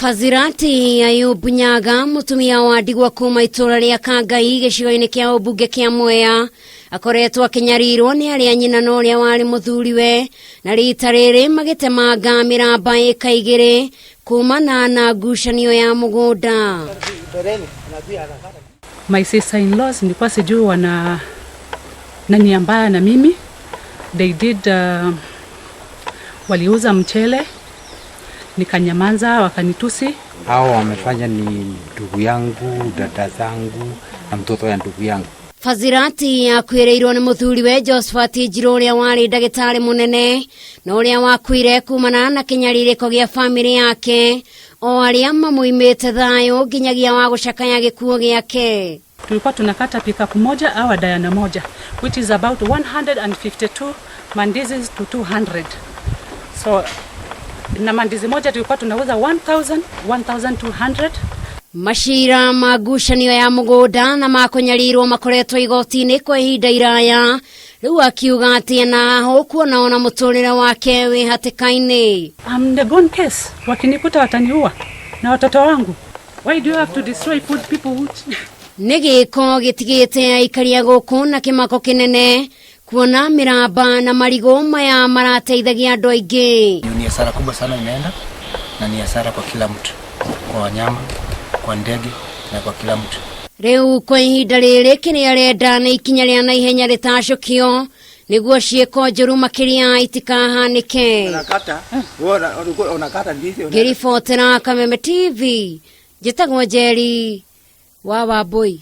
Fazirati Ayubu Nyaga mutumia wa Ndigwa kuma itura ria Kangai gicigo-ini kia ubunge kia Mwea akoretwo akinyarirwo ni aria nyina na uria wari muthuriwe na rita riri magitemanga miramba eka 2 kumana na ngucanio ya mugunda. My sister-in-laws nilikuwa sijui wana nani ambaya na mimi. They did waliuza mchele nikanyamanza wakanitusi. Hao wamefanya ni ndugu yangu, dada zangu na mtoto ya ndugu yangu. Fazirati akwireirwo ni muthuriwe Josephat Njiro uria wari ndagitari munene na uria wakuire kumana na kinyaririko gia family yake o aria mamuimite thayo nginyagia wa gucakanya gikuo giake. Tulikuwa tunakata pickup moja au Diana moja, which is about 152 mandizis to 200. So na mandizi moja tulikuwa tunauza 1200. Mashira magucanio ya mugunda na makonyarirwo makoretwo igoti-ini kwa ihinda iraya, riu akiuga ati na ho kuona ona muturire wake wi hatikaini. I'm the gone case. Wakinikuta wataniua na watoto wangu. Why do you have to destroy food people would? Nigiko gitigite aikaria guku na kimako kinene kuona miramba na marigo maya marateithagia andu aingi. Ni hasara kubwa sana imeenda na ni hasara kwa kila mtu, kwa wanyama, kwa ndege na kwa kila mtu. Riu kwa ihinda riri kiria arenda na ikinya ria na ihenya ritacukio niguo cieko njuru makiria itikahanike. Unakata ndizi. Ngiribotera Kameme TV, njitagwo Njeri wa Wambui.